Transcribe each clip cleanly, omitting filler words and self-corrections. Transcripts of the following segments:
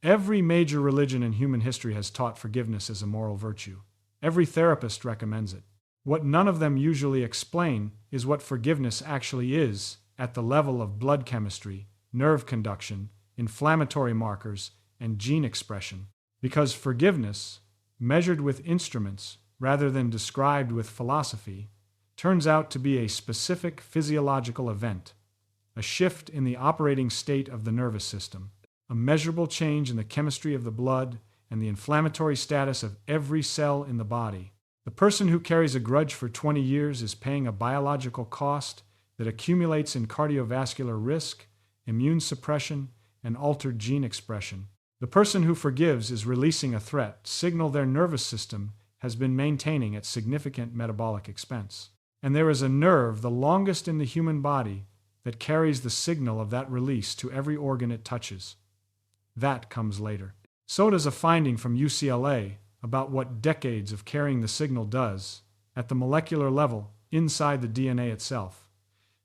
Every major religion in human history has taught forgiveness as a moral virtue. Every therapist recommends it. What none of them usually explain is what forgiveness actually is at the level of blood chemistry, nerve conduction, inflammatory markers, and gene expression. Because forgiveness, measured with instruments rather than described with philosophy, turns out to be a specific physiological event, a shift in the operating state of the nervous system, a measurable change in the chemistry of the blood and the inflammatory status of every cell in the body. The person who carries a grudge for 20 years is paying a biological cost that accumulates in cardiovascular risk, immune suppression, and altered gene expression. The person who forgives is releasing a threat signal their nervous system has been maintaining at significant metabolic expense. And there is a nerve, the longest in the human body, that carries the signal of that release to every organ it touches. That comes later. So does a finding from UCLA about what decades of carrying the signal does at the molecular level inside the DNA itself.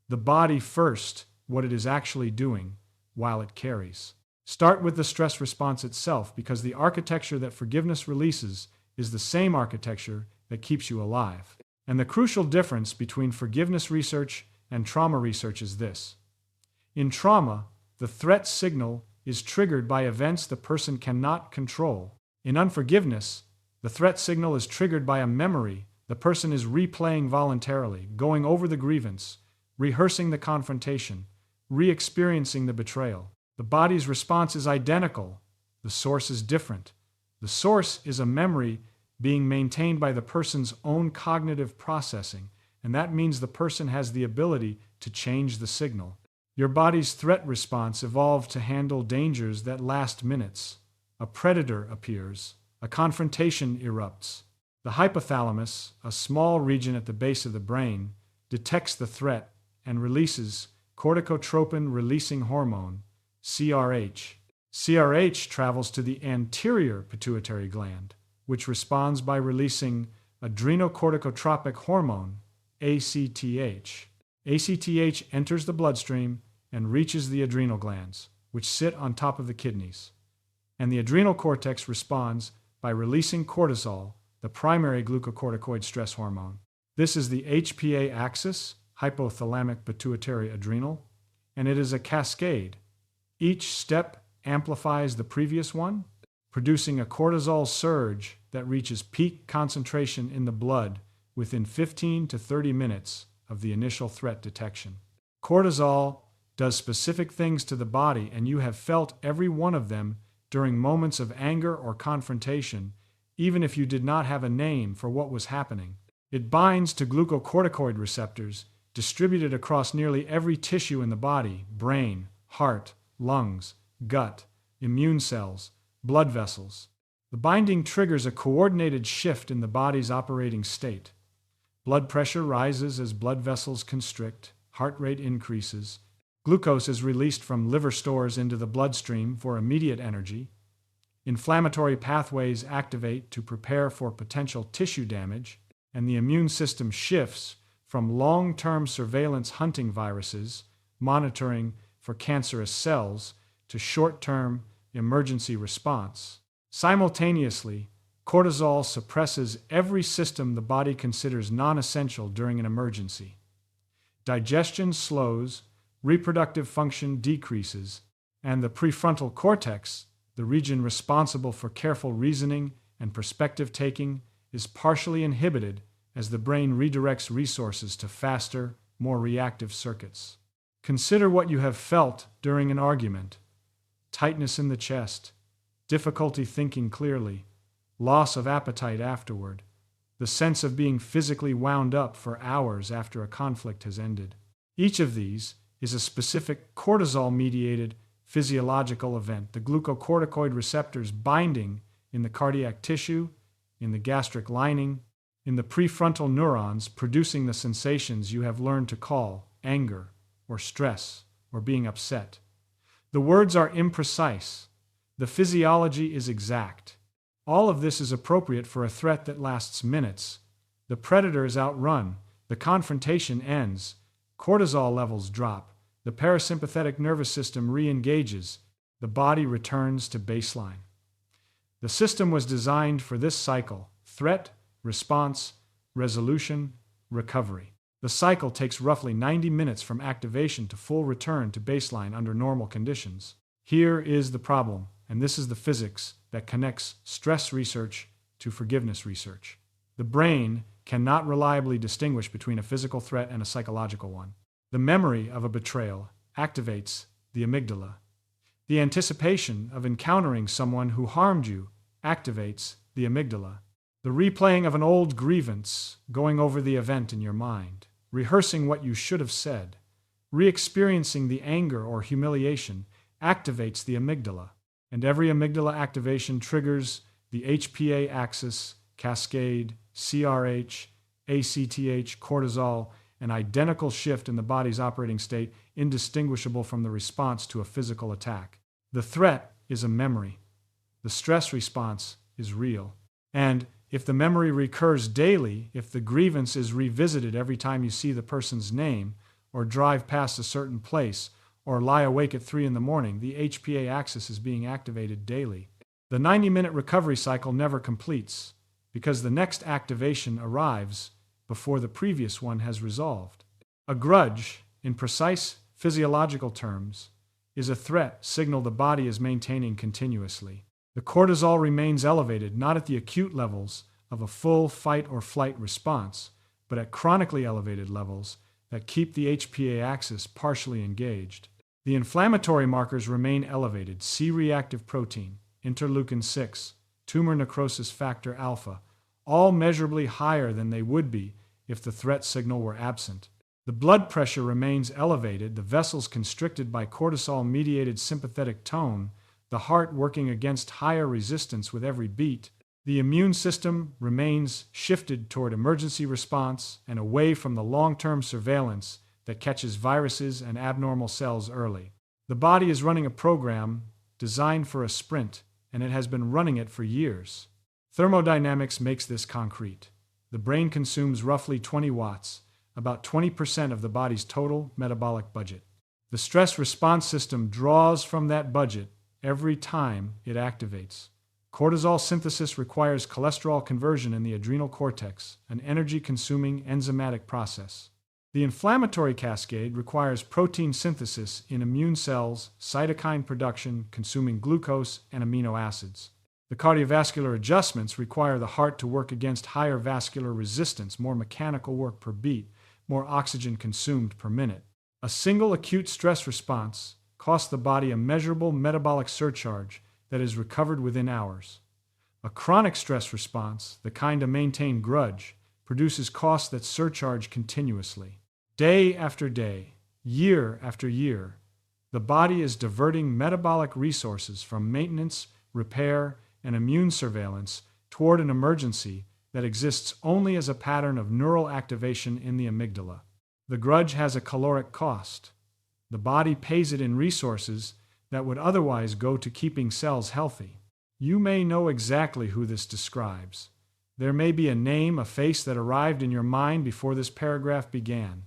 The body first, what it is actually doing while it carries. Start with the stress response itself, because the architecture that forgiveness releases is the same architecture that keeps you alive. And the crucial difference between forgiveness research and trauma research is this. In trauma, the threat signal is triggered by events the person cannot control. In unforgiveness, the threat signal is triggered by a memory the person is replaying voluntarily, going over the grievance, rehearsing the confrontation, re-experiencing the betrayal. The body's response is identical. The source is different. The source is a memory being maintained by the person's own cognitive processing, and that means the person has the ability to change the signal. Your body's threat response evolved to handle dangers that last minutes. A predator appears. A confrontation erupts. The hypothalamus, a small region at the base of the brain, detects the threat and releases corticotropin-releasing hormone, CRH. CRH travels to the anterior pituitary gland, which responds by releasing adrenocorticotropic hormone, ACTH. ACTH enters the bloodstream and reaches the adrenal glands, which sit on top of the kidneys. And the adrenal cortex responds by releasing cortisol, the primary glucocorticoid stress hormone. This is the HPA axis, hypothalamic pituitary adrenal, and it is a cascade. Each step amplifies the previous one, producing a cortisol surge that reaches peak concentration in the blood within 15 to 30 minutes of the initial threat detection. Cortisol does specific things to the body, and you have felt every one of them during moments of anger or confrontation, even if you did not have a name for what was happening. It binds to glucocorticoid receptors distributed across nearly every tissue in the body: brain, heart, lungs, gut, immune cells, blood vessels. The binding triggers a coordinated shift in the body's operating state. Blood pressure rises as blood vessels constrict, heart rate increases, glucose is released from liver stores into the bloodstream for immediate energy, inflammatory pathways activate to prepare for potential tissue damage, and the immune system shifts from long-term surveillance hunting viruses, monitoring for cancerous cells, to short-term emergency response. Simultaneously, cortisol suppresses every system the body considers non-essential during an emergency. Digestion slows, reproductive function decreases, and the prefrontal cortex, the region responsible for careful reasoning and perspective-taking, is partially inhibited as the brain redirects resources to faster, more reactive circuits. Consider what you have felt during an argument: tightness in the chest, difficulty thinking clearly, loss of appetite afterward, the sense of being physically wound up for hours after a conflict has ended. Each of these is a specific cortisol-mediated physiological event, the glucocorticoid receptors binding in the cardiac tissue, in the gastric lining, in the prefrontal neurons, producing the sensations you have learned to call anger or stress or being upset. The words are imprecise. The physiology is exact. All of this is appropriate for a threat that lasts minutes. The predator is outrun. The confrontation ends. Cortisol levels drop. The parasympathetic nervous system re-engages. the body returns to baseline. The system was designed for this cycle: threat, response, resolution, recovery. The cycle takes roughly 90 minutes from activation to full return to baseline under normal conditions. Here is the problem, and this is the physics that connects stress research to forgiveness research. The brain cannot reliably distinguish between a physical threat and a psychological one. The memory of a betrayal activates the amygdala. The anticipation of encountering someone who harmed you activates the amygdala. The replaying of an old grievance, going over the event in your mind, rehearsing what you should have said, re-experiencing the anger or humiliation activates the amygdala. And every amygdala activation triggers the HPA Axis Cascade, CRH, ACTH, cortisol, an identical shift in the body's operating state indistinguishable from the response to a physical attack. The threat is a memory. The stress response is real. And if the memory recurs daily, if the grievance is revisited every time you see the person's name, or drive past a certain place, or lie awake at 3 in the morning, the HPA axis is being activated daily. The 90-minute recovery cycle never completes, because the next activation arrives before the previous one has resolved. A grudge, in precise physiological terms, is a threat signal the body is maintaining continuously. The cortisol remains elevated not at the acute levels of a full fight or flight response, but at chronically elevated levels that keep the HPA axis partially engaged. The inflammatory markers remain elevated: C-reactive protein, interleukin-6, tumor necrosis factor alpha, all measurably higher than they would be if the threat signal were absent. The blood pressure remains elevated, the vessels constricted by cortisol-mediated sympathetic tone, the heart working against higher resistance with every beat. The immune system remains shifted toward emergency response and away from the long-term surveillance that catches viruses and abnormal cells early. The body is running a program designed for a sprint, and it has been running it for years. Thermodynamics makes this concrete. The brain consumes roughly 20 watts, about 20% of the body's total metabolic budget. The stress response system draws from that budget every time it activates. Cortisol synthesis requires cholesterol conversion in the adrenal cortex, an energy-consuming enzymatic process. The inflammatory cascade requires protein synthesis in immune cells, cytokine production, consuming glucose and amino acids. The cardiovascular adjustments require the heart to work against higher vascular resistance, more mechanical work per beat, more oxygen consumed per minute. A single acute stress response costs the body a measurable metabolic surcharge that is recovered within hours. A chronic stress response, the kind to maintain grudge, produces costs that surcharge continuously. Day after day, year after year, the body is diverting metabolic resources from maintenance, repair, and immune surveillance toward an emergency that exists only as a pattern of neural activation in the amygdala. The grudge has a caloric cost. The body pays it in resources that would otherwise go to keeping cells healthy. You may know exactly who this describes. There may be a name, a face that arrived in your mind before this paragraph began.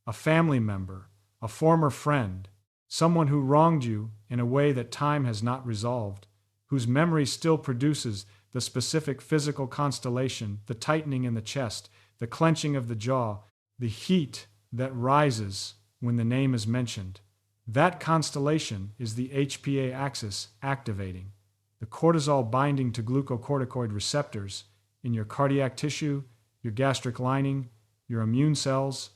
A family member, a former friend, someone who wronged you in a way that time has not resolved, whose memory still produces the specific physical constellation, the tightening in the chest, the clenching of the jaw, the heat that rises when the name is mentioned. That constellation is the HPA axis activating, the cortisol binding to glucocorticoid receptors in your cardiac tissue, your gastric lining, your immune cells.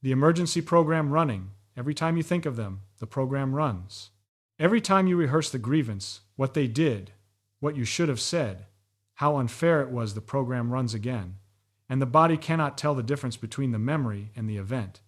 The emergency program running. Every time you think of them, the program runs. Every time you rehearse the grievance, what they did, what you should have said, how unfair it was, the program runs again. And the body cannot tell the difference between the memory and the event.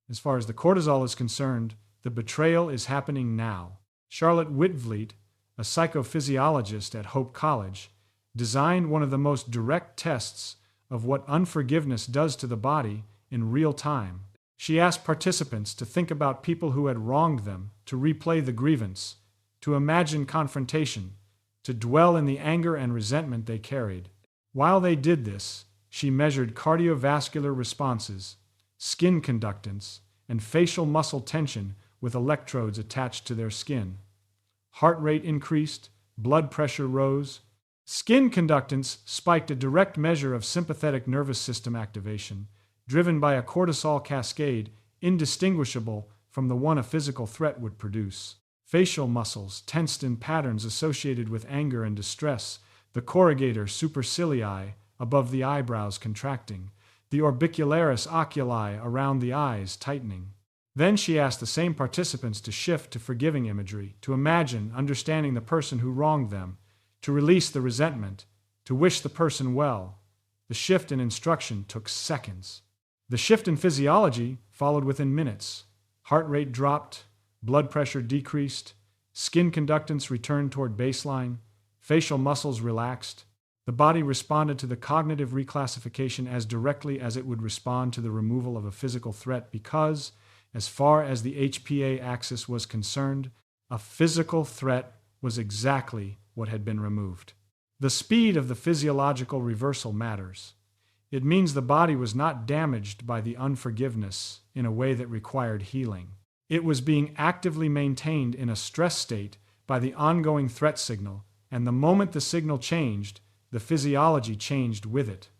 As far as the cortisol is concerned, the betrayal is happening now. Charlotte Whitvleet, a psychophysiologist at Hope College, designed one of the most direct tests of what unforgiveness does to the body in real time. She asked participants to think about people who had wronged them, to replay the grievance, to imagine confrontation, to dwell in the anger and resentment they carried. While they did this, she measured cardiovascular responses, skin conductance, and facial muscle tension with electrodes attached to their skin. Heart rate increased, blood pressure rose. Skin conductance spiked, a direct measure of sympathetic nervous system activation, driven by a cortisol cascade indistinguishable from the one a physical threat would produce. Facial muscles tensed in patterns associated with anger and distress, the corrugator supercilii above the eyebrows contracting, the orbicularis oculi around the eyes tightening. Then she asked the same participants to shift to forgiving imagery, to imagine understanding the person who wronged them, to release the resentment, to wish the person well. The shift in instruction took seconds. The shift in physiology followed within minutes. Heart rate dropped, blood pressure decreased, skin conductance returned toward baseline, facial muscles relaxed. The body responded to the cognitive reclassification as directly as it would respond to the removal of a physical threat because, as far as the HPA axis was concerned, a physical threat was exactly what had been removed. The speed of the physiological reversal matters. It means the body was not damaged by the unforgiveness in a way that required healing. It was being actively maintained in a stress state by the ongoing threat signal, and the moment the signal changed, the physiology changed with it.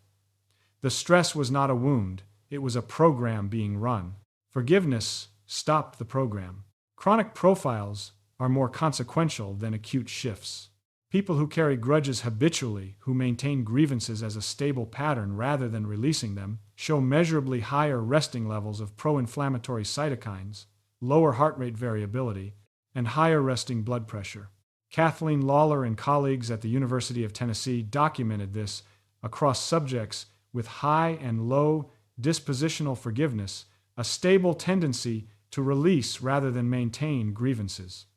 The stress was not a wound, it was a program being run. Forgiveness stopped the program. Chronic profiles are more consequential than acute shifts. People who carry grudges habitually, who maintain grievances as a stable pattern rather than releasing them, show measurably higher resting levels of pro-inflammatory cytokines, lower heart rate variability, and higher resting blood pressure. Kathleen Lawler and colleagues at the University of Tennessee documented this across subjects with high and low dispositional forgiveness, a stable tendency to release rather than maintain grievances.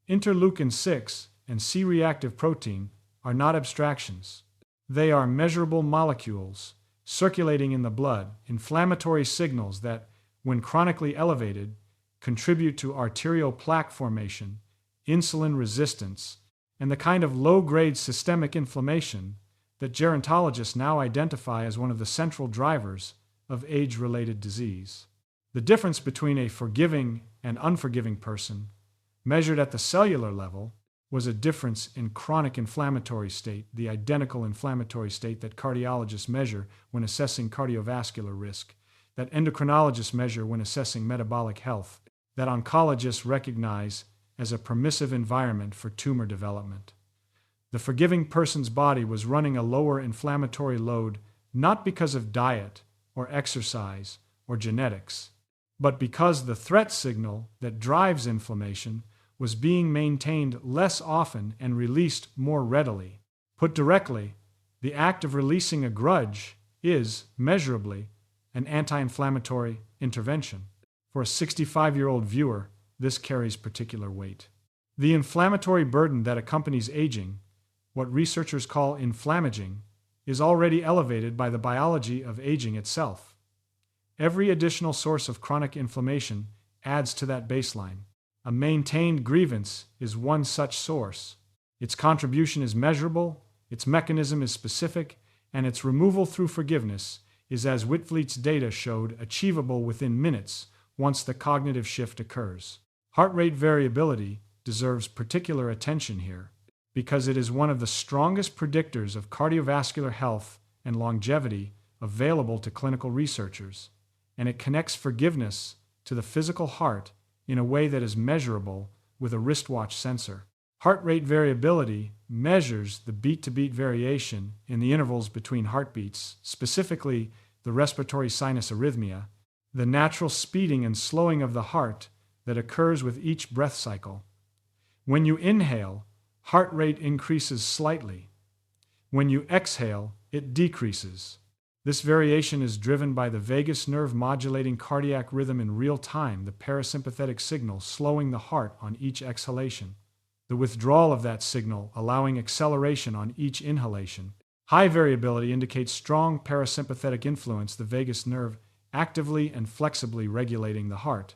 Interleukin-6 and C-reactive protein are not abstractions. They are measurable molecules circulating in the blood, inflammatory signals that, when chronically elevated, contribute to arterial plaque formation, insulin resistance, and the kind of low-grade systemic inflammation that gerontologists now identify as one of the central drivers of age-related disease. The difference between a forgiving and unforgiving person, measured at the cellular level, was a difference in chronic inflammatory state, the identical inflammatory state that cardiologists measure when assessing cardiovascular risk, that endocrinologists measure when assessing metabolic health, that oncologists recognize as a permissive environment for tumor development. The forgiving person's body was running a lower inflammatory load not because of diet or exercise or genetics, but because the threat signal that drives inflammation was being maintained less often and released more readily. Put directly, the act of releasing a grudge is, measurably, an anti-inflammatory intervention. For a 65-year-old viewer, this carries particular weight. The inflammatory burden that accompanies aging, what researchers call inflammaging, is already elevated by the biology of aging itself. Every additional source of chronic inflammation adds to that baseline. A maintained grievance is one such source. Its contribution is measurable, its mechanism is specific, and its removal through forgiveness is, as Whitfleet's data showed, achievable within minutes once the cognitive shift occurs. Heart rate variability deserves particular attention here because it is one of the strongest predictors of cardiovascular health and longevity available to clinical researchers, and it connects forgiveness to the physical heart in a way that is measurable with a wristwatch sensor. Heart rate variability measures the beat-to-beat variation in the intervals between heartbeats, specifically the respiratory sinus arrhythmia, the natural speeding and slowing of the heart that occurs with each breath cycle. When you inhale, heart rate increases slightly. When you exhale, it decreases. This variation is driven by the vagus nerve modulating cardiac rhythm in real time, the parasympathetic signal slowing the heart on each exhalation, the withdrawal of that signal allowing acceleration on each inhalation. High variability indicates strong parasympathetic influence, the vagus nerve actively and flexibly regulating the heart,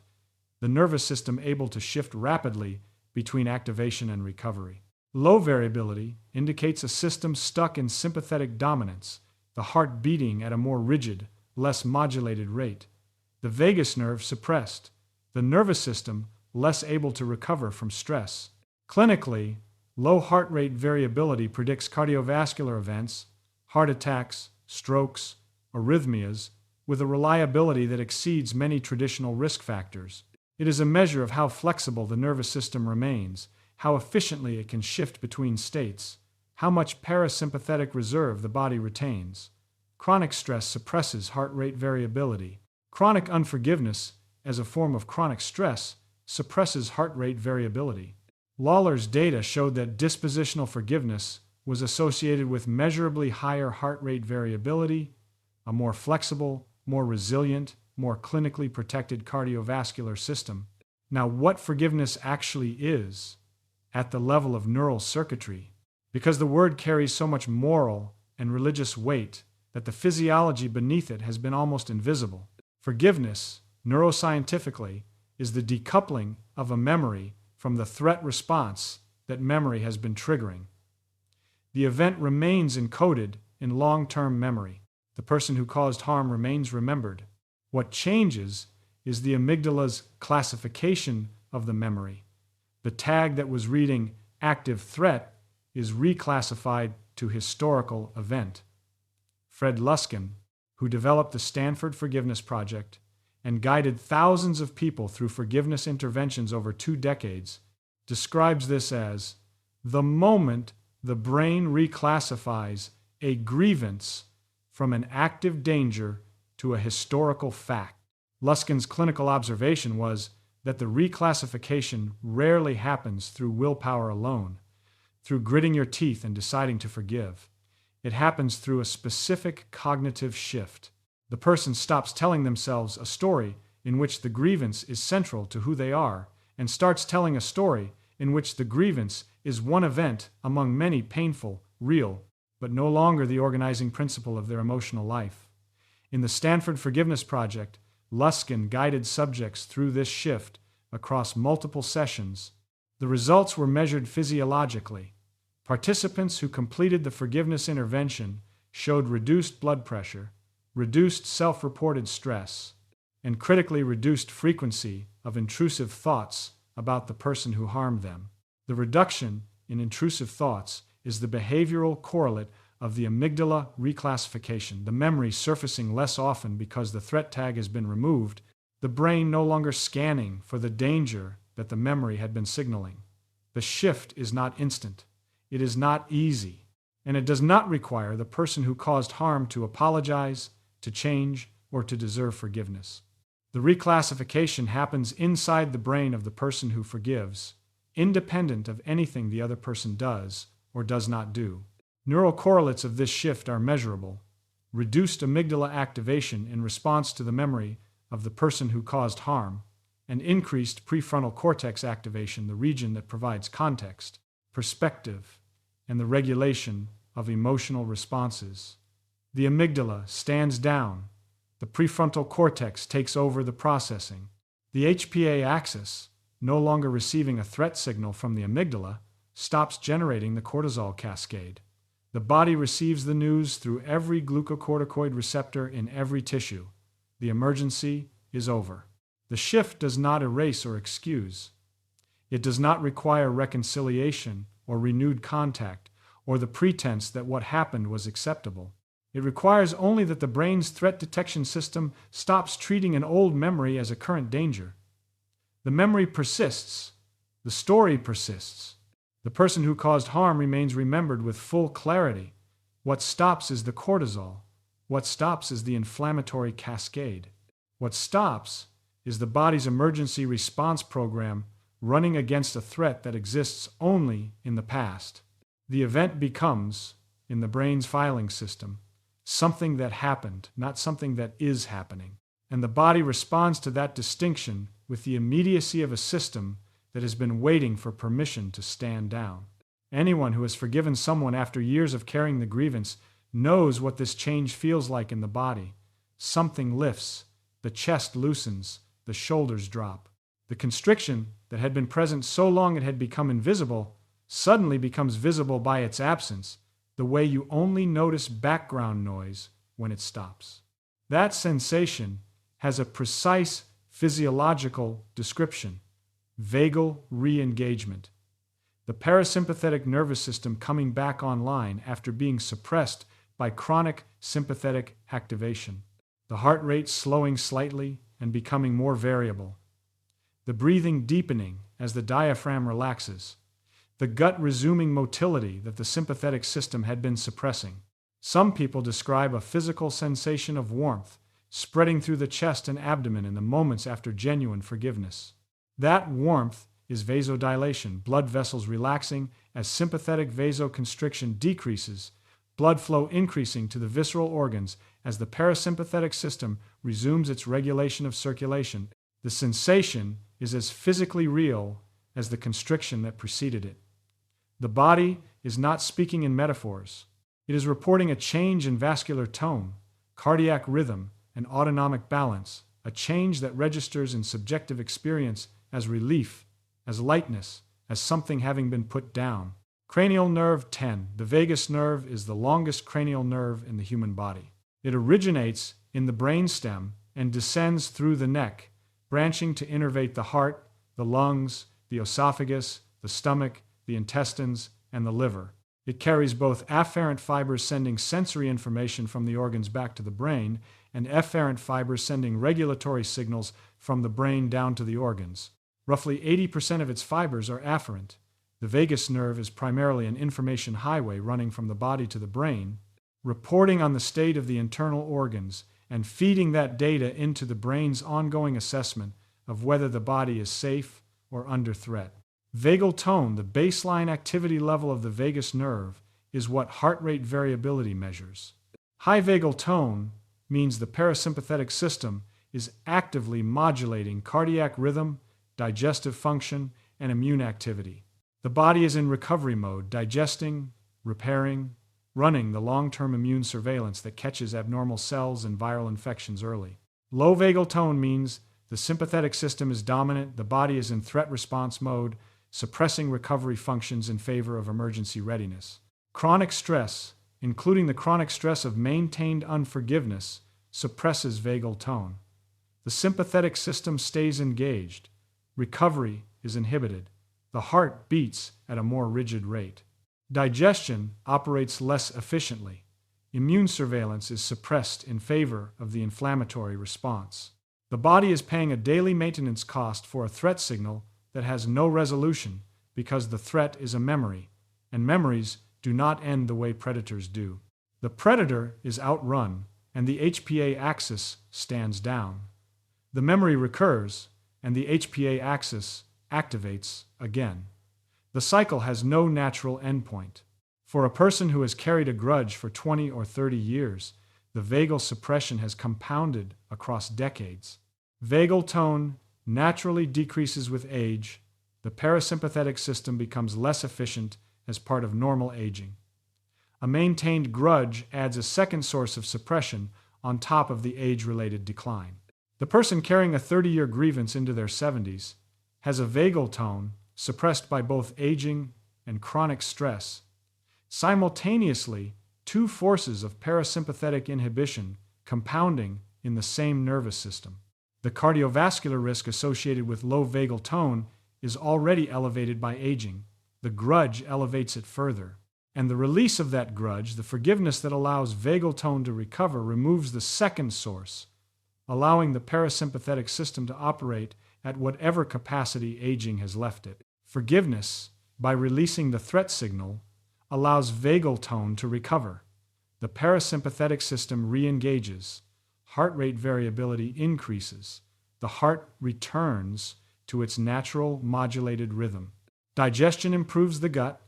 the nervous system able to shift rapidly between activation and recovery. Low variability indicates a system stuck in sympathetic dominance, the heart beating at a more rigid, less modulated rate, the vagus nerve suppressed, the nervous system less able to recover from stress. Clinically, low heart rate variability predicts cardiovascular events, heart attacks, strokes, arrhythmias, with a reliability that exceeds many traditional risk factors. It is a measure of how flexible the nervous system remains, how efficiently it can shift between states, how much parasympathetic reserve the body retains. Chronic stress suppresses heart rate variability. Chronic unforgiveness, as a form of chronic stress, suppresses heart rate variability. Lawler's data showed that dispositional forgiveness was associated with measurably higher heart rate variability, a more flexible, more resilient, more clinically protected cardiovascular system. Now, what forgiveness actually is at the level of neural circuitry, because the word carries so much moral and religious weight that the physiology beneath it has been almost invisible. Forgiveness, neuroscientifically, is the decoupling of a memory from the threat response that memory has been triggering. The event remains encoded in long-term memory. The person who caused harm remains remembered. What changes is the amygdala's classification of the memory. The tag that was reading active threat is reclassified to historical event. Fred Luskin, who developed the Stanford Forgiveness Project and guided thousands of people through forgiveness interventions over 2 decades, describes this as the moment the brain reclassifies a grievance from an active danger to a historical fact. Luskin's clinical observation was that the reclassification rarely happens through willpower alone, through gritting your teeth and deciding to forgive. It happens through a specific cognitive shift. The person stops telling themselves a story in which the grievance is central to who they are and starts telling a story in which the grievance is one event among many painful, real, but no longer the organizing principle of their emotional life. In the Stanford Forgiveness Project, Luskin guided subjects through this shift across multiple sessions. The results were measured physiologically. Participants who completed the forgiveness intervention showed reduced blood pressure, reduced self-reported stress, and critically reduced frequency of intrusive thoughts about the person who harmed them. The reduction in intrusive thoughts is the behavioral correlate of the amygdala reclassification, the memory surfacing less often because the threat tag has been removed, the brain no longer scanning for the danger that the memory had been signaling. The shift is not instant. It is not easy, and it does not require the person who caused harm to apologize, to change, or to deserve forgiveness. The reclassification happens inside the brain of the person who forgives, independent of anything the other person does or does not do. Neural correlates of this shift are measurable. Reduced amygdala activation in response to the memory of the person who caused harm, and increased prefrontal cortex activation, the region that provides context, perspective, and the regulation of emotional responses. The amygdala stands down. The prefrontal cortex takes over the processing. The HPA axis, no longer receiving a threat signal from the amygdala, stops generating the cortisol cascade. The body receives the news through every glucocorticoid receptor in every tissue. The emergency is over. The shift does not erase or excuse. It does not require reconciliation or renewed contact, or the pretense that what happened was acceptable. It requires only that the brain's threat detection system stops treating an old memory as a current danger. The memory persists. The story persists. The person who caused harm remains remembered with full clarity. What stops is the cortisol. What stops is the inflammatory cascade. What stops is the body's emergency response program running against a threat that exists only in the past. The event becomes, in the brain's filing system, something that happened, not something that is happening. And the body responds to that distinction with the immediacy of a system that has been waiting for permission to stand down. Anyone who has forgiven someone after years of carrying the grievance knows what this change feels like in the body. Something lifts, the chest loosens, the shoulders drop. The constriction that had been present so long it had become invisible suddenly becomes visible by its absence, the way you only notice background noise when it stops. That sensation has a precise physiological description: vagal re-engagement. the parasympathetic nervous system coming back online after being suppressed by chronic sympathetic activation, the heart rate slowing slightly and becoming more variable, the breathing deepening as the diaphragm relaxes, the gut resuming motility that the sympathetic system had been suppressing. Some people describe a physical sensation of warmth spreading through the chest and abdomen in the moments after genuine forgiveness. That warmth is vasodilation, blood vessels relaxing as sympathetic vasoconstriction decreases, blood flow increasing to the visceral organs as the parasympathetic system resumes its regulation of circulation. The sensation is as physically real as the constriction that preceded it. The body is not speaking in metaphors. It is reporting a change in vascular tone, cardiac rhythm, and autonomic balance, a change that registers in subjective experience as relief, as lightness, as something having been put down. Cranial nerve 10. The vagus nerve is the longest cranial nerve in the human body. It originates in the brainstem and descends through the neck, branching to innervate the heart, the lungs, the esophagus, the stomach, the intestines, and the liver. It carries both afferent fibers sending sensory information from the organs back to the brain, and efferent fibers sending regulatory signals from the brain down to the organs. Roughly 80% of its fibers are afferent. The vagus nerve is primarily an information highway running from the body to the brain, reporting on the state of the internal organs and feeding that data into the brain's ongoing assessment of whether the body is safe or under threat. Vagal tone, the baseline activity level of the vagus nerve, is what heart rate variability measures. High vagal tone means the parasympathetic system is actively modulating cardiac rhythm, digestive function, and immune activity. The body is in recovery mode, digesting, repairing, running the long-term immune surveillance that catches abnormal cells and viral infections early. Low vagal tone means the sympathetic system is dominant, the body is in threat response mode, suppressing recovery functions in favor of emergency readiness. Chronic stress, including the chronic stress of maintained unforgiveness, suppresses vagal tone. The sympathetic system stays engaged. Recovery is inhibited. The heart beats at a more rigid rate. Digestion operates less efficiently. Immune surveillance is suppressed in favor of the inflammatory response. The body is paying a daily maintenance cost for a threat signal that has no resolution because the threat is a memory, and memories do not end the way predators do. The predator is outrun, and the HPA axis stands down. The memory recurs, and the HPA axis activates again. The cycle has no natural endpoint. For a person who has carried a grudge for 20 or 30 years, the vagal suppression has compounded across decades. Vagal tone naturally decreases with age. The parasympathetic system becomes less efficient as part of normal aging. A maintained grudge adds a second source of suppression on top of the age-related decline. The person carrying a 30-year grievance into their 70s has a vagal tone suppressed by both aging and chronic stress. Simultaneously, two forces of parasympathetic inhibition compounding in the same nervous system. The cardiovascular risk associated with low vagal tone is already elevated by aging. The grudge elevates it further. And the release of that grudge, the forgiveness that allows vagal tone to recover, removes the second source, allowing the parasympathetic system to operate at whatever capacity aging has left it. Forgiveness, by releasing the threat signal, allows vagal tone to recover. The parasympathetic system re-engages. Heart rate variability increases. The heart returns to its natural modulated rhythm. Digestion improves the gut,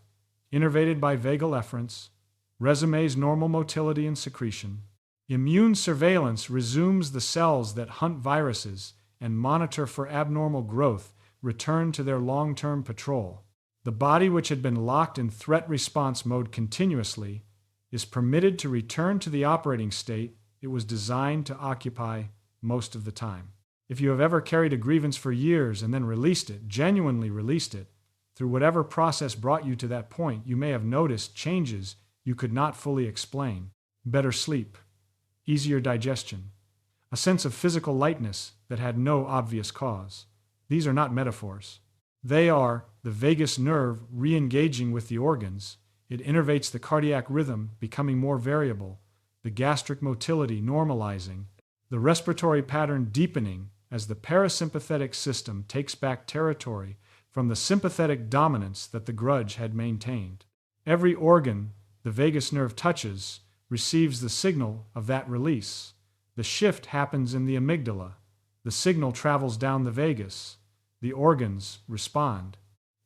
innervated by vagal efferents, resumes normal motility and secretion. Immune surveillance resumes the cells that hunt viruses and monitor for abnormal growth return to their long-term patrol. The body, which had been locked in threat response mode continuously, is permitted to return to the operating state it was designed to occupy most of the time. If you have ever carried a grievance for years and then released it, genuinely released it, through whatever process brought you to that point, you may have noticed changes you could not fully explain. Better sleep, easier digestion, a sense of physical lightness that had no obvious cause. These are not metaphors. They are the vagus nerve re-engaging with the organs. It innervates the cardiac rhythm, becoming more variable, the gastric motility normalizing, the respiratory pattern deepening as the parasympathetic system takes back territory from the sympathetic dominance that the grudge had maintained. Every organ the vagus nerve touches receives the signal of that release. The shift happens in the amygdala. The signal travels down the vagus. The organs respond.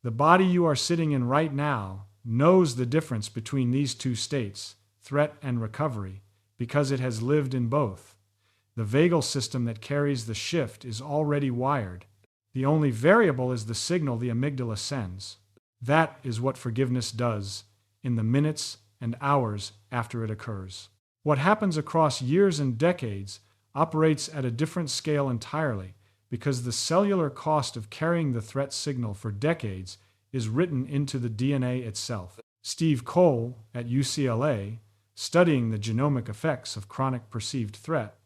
The body you are sitting in right now knows the difference between these two states, threat and recovery, because it has lived in both. The vagal system that carries the shift is already wired. The only variable is the signal the amygdala sends. That is what forgiveness does in the minutes and hours after it occurs. What happens across years and decades operates at a different scale entirely, because the cellular cost of carrying the threat signal for decades is written into the DNA itself. Steve Cole at UCLA, studying the genomic effects of chronic perceived threat,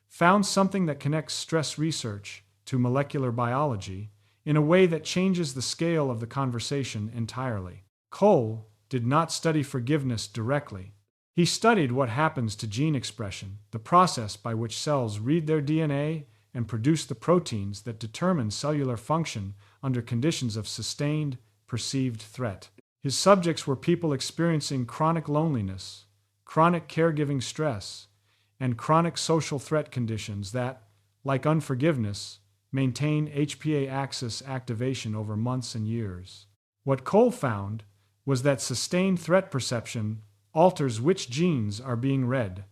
found something that connects stress research to molecular biology in a way that changes the scale of the conversation entirely. Cole did not study forgiveness directly. He studied what happens to gene expression, the process by which cells read their DNA and produce the proteins that determine cellular function under conditions of sustained, perceived threat. His subjects were people experiencing chronic loneliness, chronic caregiving stress, and chronic social threat conditions that, like unforgiveness, maintain HPA axis activation over months and years. What Cole found was that sustained threat perception alters which genes are being read.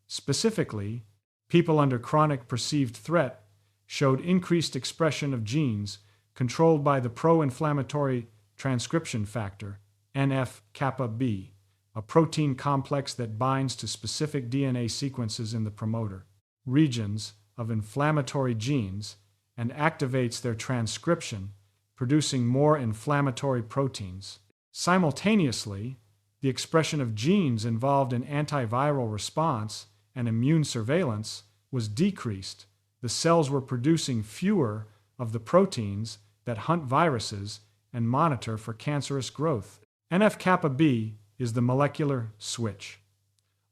Specifically, people under chronic perceived threat showed increased expression of genes controlled by the pro-inflammatory transcription factor, NF-kappa B, a protein complex that binds to specific DNA sequences in the promoter regions of inflammatory genes and activates their transcription, producing more inflammatory proteins. Simultaneously, the expression of genes involved in antiviral response and immune surveillance was decreased. The cells were producing fewer of the proteins that hunt viruses and monitor for cancerous growth. NF-kappa B is the molecular switch.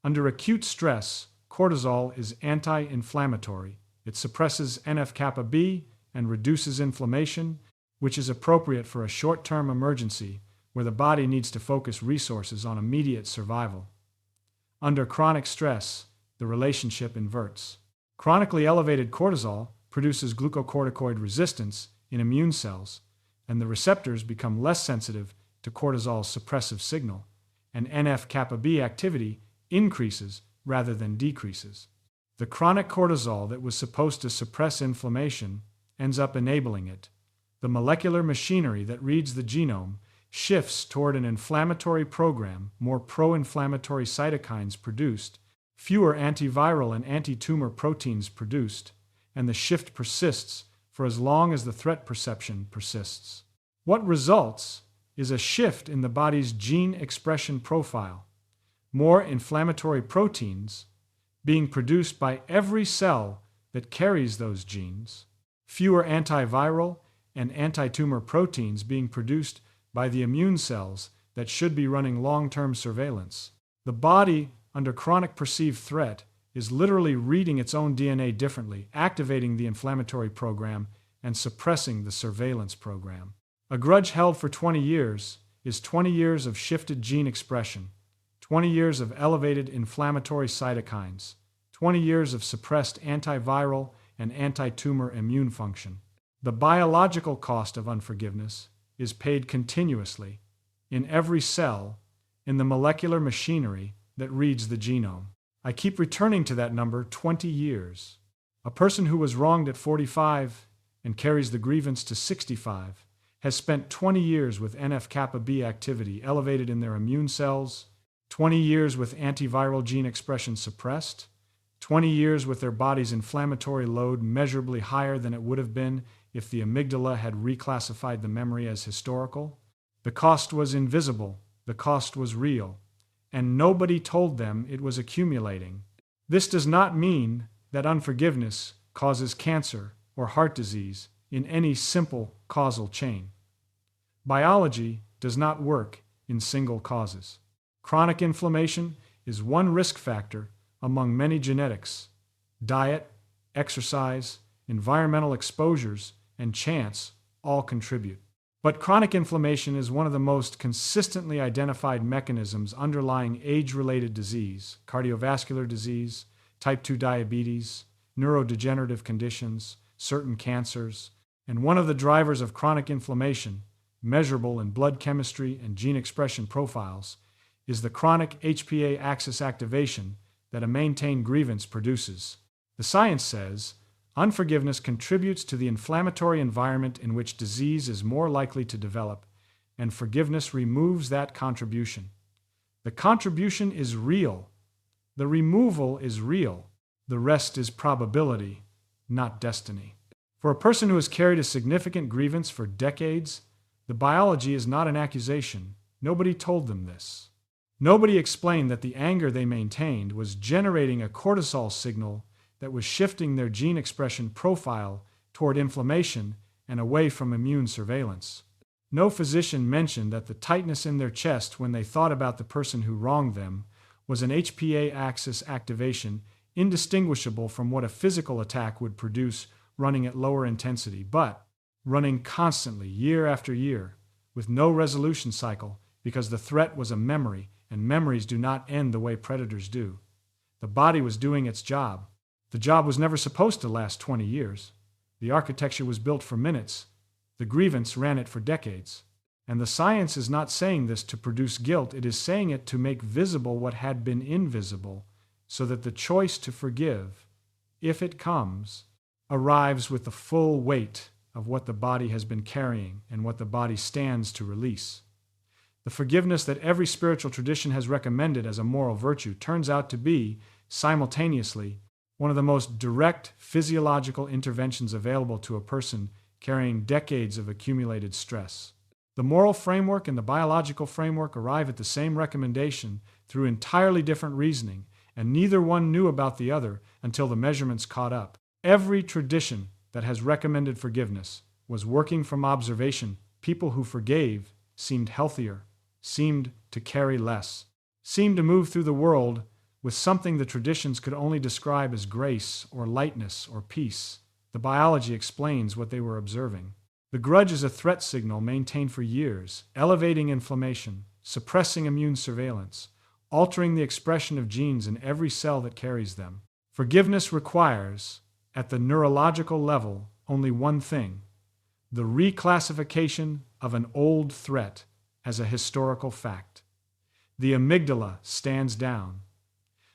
Under acute stress, cortisol is anti-inflammatory. It suppresses NF-kappa B and reduces inflammation, which is appropriate for a short-term emergency where the body needs to focus resources on immediate survival. Under chronic stress, the relationship inverts. Chronically elevated cortisol produces glucocorticoid resistance in immune cells, and the receptors become less sensitive to cortisol's suppressive signal, and NF-kappa B activity increases rather than decreases. The chronic cortisol that was supposed to suppress inflammation ends up enabling it. The molecular machinery that reads the genome shifts toward an inflammatory program, more pro-inflammatory cytokines produced, fewer antiviral and anti-tumor proteins produced, and the shift persists for as long as the threat perception persists. What results is a shift in the body's gene expression profile, more inflammatory proteins being produced by every cell that carries those genes, fewer antiviral and anti-tumor proteins being produced by the immune cells that should be running long-term surveillance. The body, under chronic perceived threat, is literally reading its own DNA differently, activating the inflammatory program and suppressing the surveillance program. A grudge held for 20 years is 20 years of shifted gene expression, 20 years of elevated inflammatory cytokines, 20 years of suppressed antiviral and anti-tumor immune function. The biological cost of unforgiveness is paid continuously, in every cell, in the molecular machinery that reads the genome. I keep returning to that number 20 years. A person who was wronged at 45 and carries the grievance to 65 has spent 20 years with NF-kappa B activity elevated in their immune cells, 20 years with antiviral gene expression suppressed, 20 years with their body's inflammatory load measurably higher than it would have been if the amygdala had reclassified the memory as historical. The cost was invisible, the cost was real, and nobody told them it was accumulating. This does not mean that unforgiveness causes cancer or heart disease. in any simple causal chain. Biology does not work in single causes. Chronic inflammation is one risk factor among many genetics. Diet, exercise, environmental exposures, and chance all contribute. But chronic inflammation is one of the most consistently identified mechanisms underlying age-related disease, cardiovascular disease, type 2 diabetes, neurodegenerative conditions, certain cancers, and one of the drivers of chronic inflammation, measurable in blood chemistry and gene expression profiles, is the chronic HPA axis activation that a maintained grievance produces. The science says unforgiveness contributes to the inflammatory environment in which disease is more likely to develop, and forgiveness removes that contribution. The contribution is real. The removal is real. The rest is probability, not destiny. For a person who has carried a significant grievance for decades, the biology is not an accusation. Nobody told them this. Nobody explained that the anger they maintained was generating a cortisol signal that was shifting their gene expression profile toward inflammation and away from immune surveillance. No physician mentioned that the tightness in their chest when they thought about the person who wronged them was an HPA axis activation indistinguishable from what a physical attack would produce running at lower intensity, but running constantly year after year with no resolution cycle because the threat was a memory, and memories do not end the way predators do. The body was doing its job. The job was never supposed to last 20 years. The architecture was built for minutes. The grievance ran it for decades. And the science is not saying this to produce guilt, it is saying it to make visible what had been invisible, so that the choice to forgive, if it comes, arrives with the full weight of what the body has been carrying and what the body stands to release. The forgiveness that every spiritual tradition has recommended as a moral virtue turns out to be, simultaneously, one of the most direct physiological interventions available to a person carrying decades of accumulated stress. The moral framework and the biological framework arrive at the same recommendation through entirely different reasoning, and neither one knew about the other until the measurements caught up. Every tradition that has recommended forgiveness was working from observation. People who forgave seemed healthier, seemed to carry less, seemed to move through the world with something the traditions could only describe as grace or lightness or peace. The biology explains what they were observing. The grudge is a threat signal maintained for years, elevating inflammation, suppressing immune surveillance, altering the expression of genes in every cell that carries them. Forgiveness requires, at the neurological level, only one thing: the reclassification of an old threat as a historical fact. The amygdala stands down.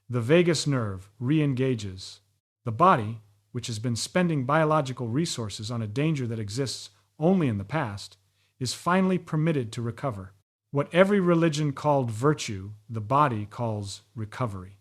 The vagus nerve re-engages. The body, which has been spending biological resources on a danger that exists only in the past, is finally permitted to recover. What every religion called virtue, the body calls recovery.